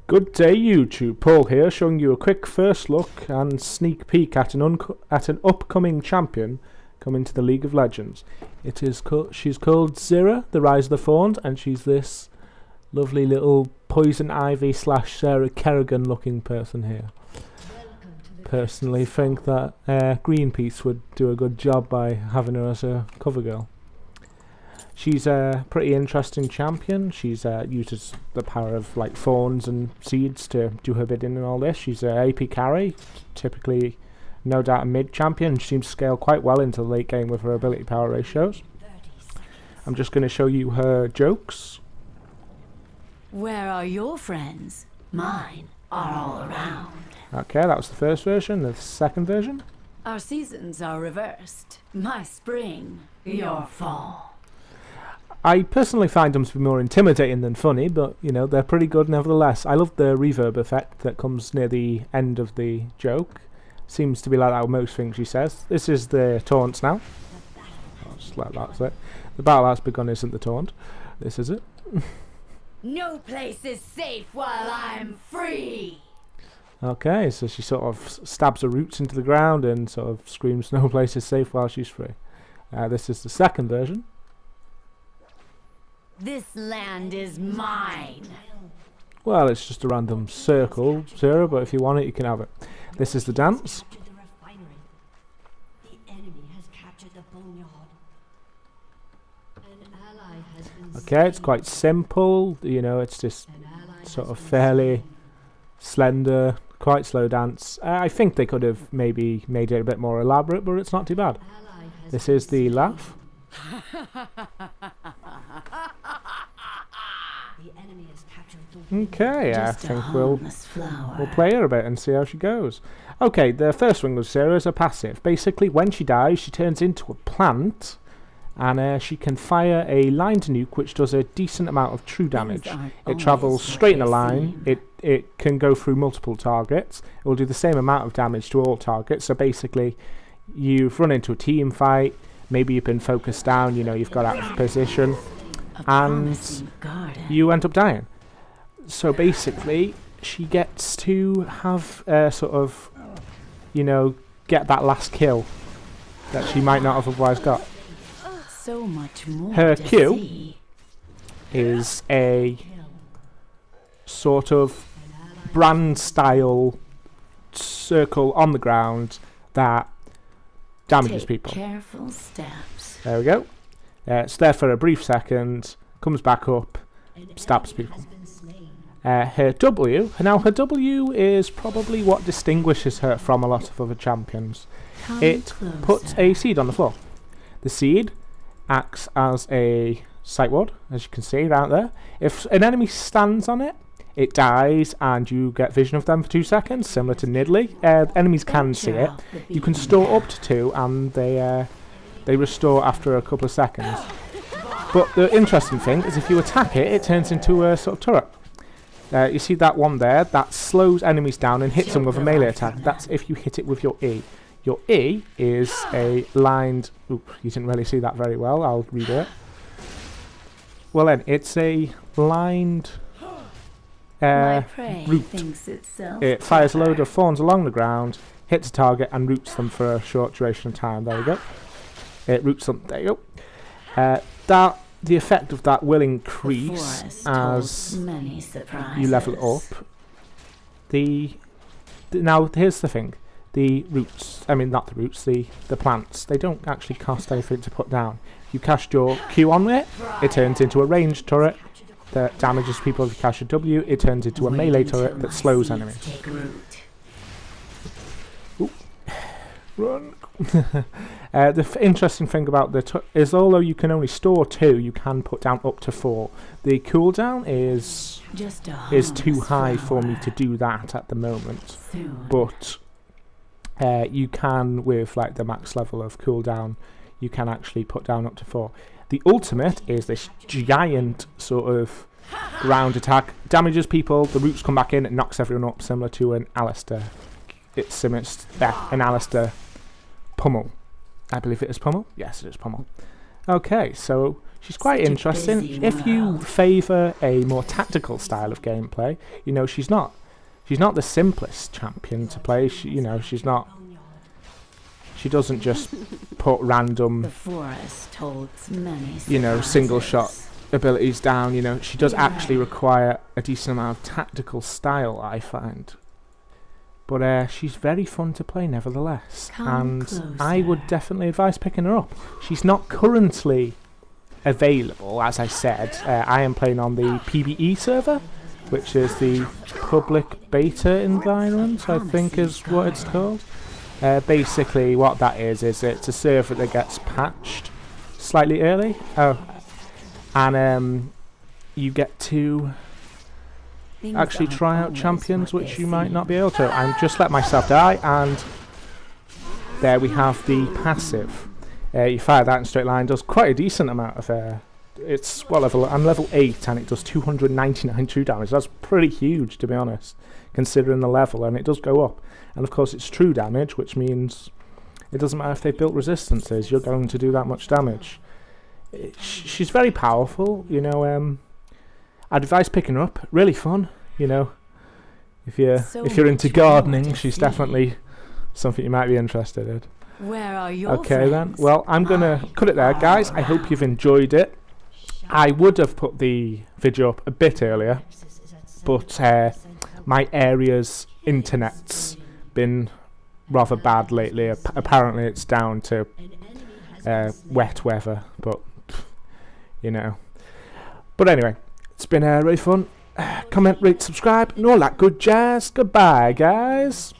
Good day YouTube, Paul here, showing you a quick first look and sneak peek at an upcoming champion coming to the League of Legends. She's called Zyra, the Rise of the Fawns, and she's this lovely little Poison Ivy / Sarah Kerrigan looking person here. Personally think that Greenpeace would do a good job by having her as a cover girl. She's a pretty interesting champion. She's uses the power of like thorns and seeds to do her bidding and all this. She's a AP carry, typically no doubt a mid champion. She seems to scale quite well into the late game with her ability power ratios. I'm just going to show you her jokes. Where are your friends? Mine are all around. Okay, that was the first version. The second version. Our seasons are reversed. My spring, your fall. I personally find them to be more intimidating than funny, but you know, they're pretty good nevertheless. I love the reverb effect that comes near the end of the joke. Seems to be like that with most things she says. This is the taunts now. I'll just let that sit. The battle that's begun isn't the taunt. This is it. No place is safe while I'm free. Okay, so she sort of stabs her roots into the ground and sort of screams no place is safe while she's free. This is the second version. This land is mine. Well, it's just a random circle, Zyra, but if you want it, you can have it. This is the dance. Okay, it's quite simple, you know, it's just sort of fairly slender, quite slow dance. I think they could have maybe made it a bit more elaborate, but it's not too bad. This is the laugh. Okay, I think we'll play her a bit and see how she goes. Okay, the first thing with Zyra is a passive. Basically, when she dies, she turns into a plant, and she can fire a lined nuke, which does a decent amount of true damage. It travels straight in a line. It can go through multiple targets. It will do the same amount of damage to all targets. So basically, you've run into a team fight. Maybe you've been focused down. You know, you've got out of position, and you end up dying. So basically, she gets to have sort of, you know, get that last kill that she might not have otherwise got. So much more. Her Q is a sort of brand style circle on the ground that damages people. Careful steps. There we go. It's there for a brief second, comes back up, stabs people. Her W, now her W is probably what distinguishes her from a lot of other champions. It puts a seed on the floor. The seed acts as a sight ward, as you can see right there. If an enemy stands on it, it dies and you get vision of them for 2 seconds, similar to Nidalee. Enemies can see it. You can store up to 2 and they restore after a couple of seconds. But the interesting thing is if you attack it, it turns into a sort of turret. You see that one there? That slows enemies down and hits them with a melee attack. That's if you hit it with your E. Your E is a lined... Oop, you didn't really see that very well. I'll read it. Well then, it's a lined root. It fires a load of thorns along the ground, hits a target and roots them for a short duration of time. There we go. It roots them. There you go. The effect of that will increase as you level up. Now, here's the thing. The roots, I mean not the roots, the plants, they don't actually cost anything to put down. You cast your Q on it, it turns into a ranged turret that damages people. If you cast your W, it turns into a melee turret that slows enemies. Ooh. Run! The interesting thing about the is although you can only store 2, you can put down up to 4. The cooldown is too high for me to do that at the moment, but you can, with like the max level of cooldown, you can actually put down up to 4. The ultimate is this giant sort of ground attack, damages people, the roots come back in, it knocks everyone up, similar to an Alistair. It's similar to an Alistair pummel. I believe it is pummel. Yes, it is pummel. Okay, so she's quite interesting. If you favour a more tactical style of gameplay, you know, she's not the simplest champion to play. She doesn't just put random, The forest holds many you know, single shot surprises. abilities down. You know, she does actually require a decent amount of tactical style, I find. But she's very fun to play nevertheless, Come and I would closer. definitely advise picking her up. She's not currently available, as I said. I am playing on the PBE server, which is the public beta environment, I think is what it's called. Basically what that is it's a server that gets patched slightly early. And you get to Things actually aren't try out always champions what which they you might not seem. be able to. I'm just let myself die, and there we have the passive. You fire that in straight line, does quite a decent amount of it's what level? I'm level 8 and it does 299 true damage. That's pretty huge, to be honest, considering the level, and it does go up. And of course it's true damage, which means it doesn't matter if they've built resistances, you're going to do that much damage. She's very powerful, you know. I'd advise picking her up. Really fun, you know. If you're into much more gardening, to she's see. definitely something you might be interested in. Where are your Okay then. friends? Well, I'm gonna Mine cut it there, are guys. I hope around. you've enjoyed it. I would have put the video up a bit earlier, but my area's internet's been rather bad lately. Apparently, it's down to wet weather, but you know. But anyway, it's been really fun. Comment, rate, subscribe, and all that good jazz. Goodbye, guys.